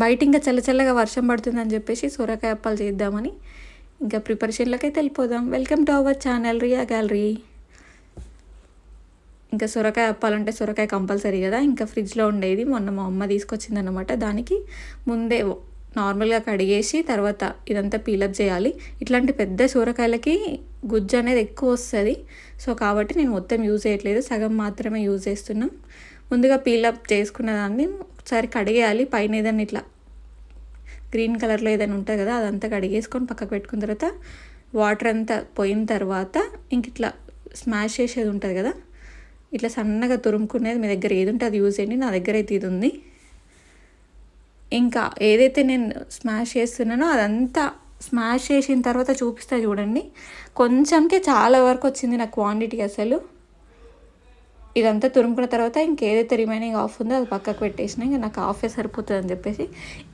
బయట ఇంకా చల్లచల్లగా వర్షం పడుతుందని చెప్పేసి సొరకాయ అప్పాలు చేద్దామని ఇంకా ప్రిపరేషన్లోకి అయితే వెళ్ళిపోదాం. Welcome to our channel Riya Gallery. ఇంకా సొరకాయ అప్పాలంటే సొరకాయ కంపల్సరీ కదా. ఇంకా ఫ్రిడ్జ్లో ఉండేది మొన్న మా అమ్మ తీసుకొచ్చిందనమాట. దానికి ముందే నార్మల్గా కడిగేసి తర్వాత ఇదంతా పీలప్ చేయాలి. ఇట్లాంటి పెద్ద సొరకాయలకి గుజ్జు అనేది ఎక్కువ వస్తుంది. సో కాబట్టి నేను మొత్తం యూజ్ చేయట్లేదు, సగం మాత్రమే యూజ్ చేస్తున్నాం. ముందుగా పీలప్ చేసుకున్న దాన్ని ఒకసారి కడిగేయాలి. పైన ఏదైనా ఇట్లా గ్రీన్ కలర్లో ఏదైనా ఉంటుంది కదా, అదంతా కడిగేసుకొని పక్కకు పెట్టుకున్న తర్వాత వాటర్ అంతా పోయిన తర్వాత ఇంక ఇట్లా స్మాష్ చేసేది ఉంటుంది కదా, ఇట్లా సన్నగా తురుముకునేది మీ దగ్గర ఏది ఉంటే అది యూజ్ చేయండి. నా దగ్గర అయితే ఇది ఉంది. ఇంకా ఏదైతే నేను స్మాష్ చేస్తున్నానో అదంతా స్మాష్ చేసిన తర్వాత చూపిస్తా చూడండి. కొంచెంకే చాలా వరకు వచ్చింది నా క్వాంటిటీ అసలు. ఇదంతా తురుముకున్న తర్వాత ఇంకేదైతే రిమైనింగ్ ఆఫ్ ఉందో అది పక్కకు పెట్టేసిన. ఇంకా నాకు హాఫే సరిపోతుంది అని చెప్పేసి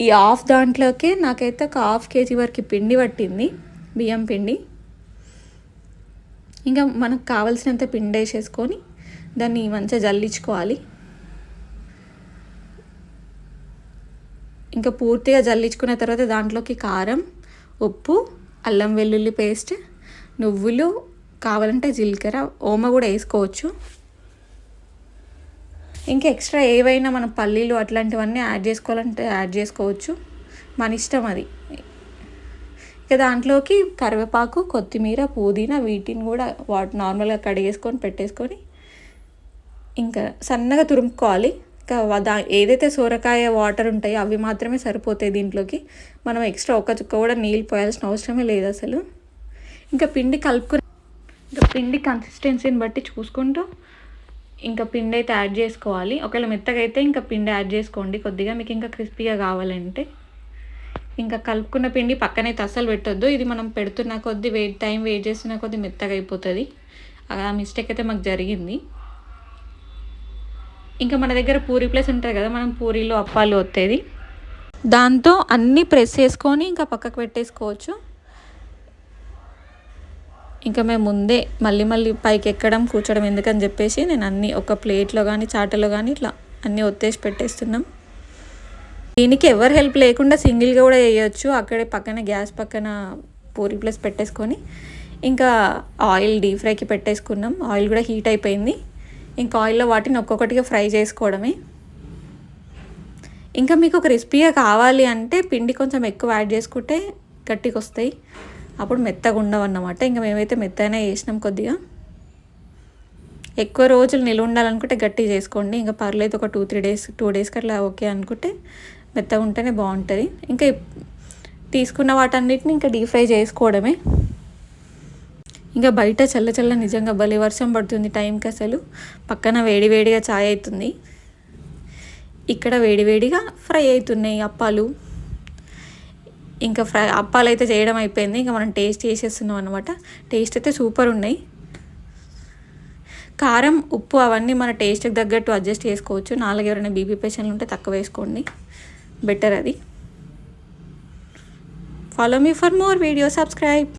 ఈ హాఫ్ దాంట్లోకి నాకైతే ఒక ½ కేజీ వరకు పిండి పట్టింది, బియ్యం పిండి. ఇంకా మనకు కావాల్సినంత పిండి వేసేసుకొని దాన్ని మంచిగా జల్లించుకోవాలి. ఇంకా పూర్తిగా జల్లించుకున్న తర్వాత దాంట్లోకి కారం, ఉప్పు, అల్లం వెల్లుల్లి పేస్ట్, నువ్వులు, కావాలంటే జీలకర్ర, ఓమ కూడా వేసుకోవచ్చు. ఇంకా ఎక్స్ట్రా ఏవైనా మనం పల్లీలు అట్లాంటివన్నీ యాడ్ చేసుకోవాలంటే యాడ్ చేసుకోవచ్చు, మన ఇష్టం అది. ఇక దాంట్లోకి కరివేపాకు, కొత్తిమీర, పుదీనా వీటిని కూడా నార్మల్గా కడిగేసుకొని పెట్టేసుకొని ఇంకా సన్నగా తురుముకోవాలి. ఇంకా ఏదైతే సొరకాయ వాటర్ ఉంటాయో అవి మాత్రమే సరిపోతాయి దీంట్లోకి. మనం ఎక్స్ట్రా ఒక చుక్క కూడా నీళ్ళు పోయాల్సిన అవసరమే లేదు అసలు. ఇంకా పిండి కలుపుకొని ఇంకా పిండి కన్సిస్టెన్సీని బట్టి చూసుకుంటూ ఇంకా పిండి అయితే యాడ్ చేసుకోవాలి. ఒకవేళ మెత్తగా అయితే ఇంకా పిండి యాడ్ చేసుకోండి కొద్దిగా, మీకు ఇంకా క్రిస్పీగా కావాలంటే. ఇంకా కలుపుకున్న పిండి పక్కనైతే అస్సలు పెట్టొద్దు. ఇది మనం పెడుతున్న కొద్దీ టైం వెయిట్ చేస్తున్న కొద్దీ మెత్తగా అయిపోతుంది. ఆ మిస్టేక్ అయితే మాకు జరిగింది. ఇంకా మన దగ్గర పూరీ ప్లేస్ ఉంటుంది కదా, మనం పూరీలో అప్పాలు వత్తేది, దాంతో అన్నీ ప్రెస్ చేసుకొని ఇంకా పక్కకు పెట్టేసుకోవచ్చు. ఇంకా మేము ముందే మళ్ళీ పైకి ఎక్కడం కూర్చోడం ఎందుకని చెప్పేసి నేను అన్నీ ఒక ప్లేట్లో కానీ చాటలో కానీ ఇట్లా అన్నీ ఒత్తేసి పెట్టేస్తున్నాం. దీనికి ఎవరు హెల్ప్ లేకుండా సింగిల్గా కూడా చేయొచ్చు. అక్కడే పక్కన గ్యాస్ పక్కన పూరీ ప్లేస్ పెట్టేసుకొని ఇంకా ఆయిల్ డీప్ ఫ్రైకి పెట్టేసుకున్నాం. ఆయిల్ కూడా హీట్ అయిపోయింది. ఇంకా ఆయిల్లో వాటిని ఒక్కొక్కటిగా ఫ్రై చేసుకోవడమే. ఇంకా మీకు క్రిస్పీగా కావాలి అంటే పిండి కొంచెం ఎక్కువ యాడ్ చేసుకుంటే గట్టిగా వస్తాయి, అప్పుడు మెత్తగా ఉండవు అన్నమాట. ఇంకా మేమైతే మెత్తగానే చేసినాం. కొద్దిగా ఎక్కువ రోజులు నిల్వ ఉండాలనుకుంటే గట్టిగా చేసుకోండి, ఇంకా పర్లేదు. ఒక 2 డేస్కి అట్లా ఓకే అనుకుంటే మెత్తగా ఉంటేనే బాగుంటుంది. ఇంకా తీసుకున్న వాటన్నిటిని ఇంకా డీప్ ఫ్రై చేసుకోవడమే. ఇంకా బయట చల్ల నిజంగా భలే వర్షం పడుతుంది టైంకి అసలు. పక్కన వేడివేడిగా చాయ్ అవుతుంది, ఇక్కడ వేడివేడిగా ఫ్రై అవుతున్నాయి అప్పాలు. ఇంకా అప్పాలు అయితే చేయడం అయిపోయింది. ఇంకా మనం టేస్ట్ చేసేస్తున్నాం అనమాట. టేస్ట్ అయితే సూపర్ ఉన్నాయి. కారం, ఉప్పు అవన్నీ మన టేస్ట్కి తగ్గట్టు అడ్జస్ట్ చేసుకోవచ్చు. ఎవరైనా బీపీ పేషెంట్లు ఉంటే తక్కువ వేసుకోండి, బెటర్ అది. Follow me for more video, subscribe.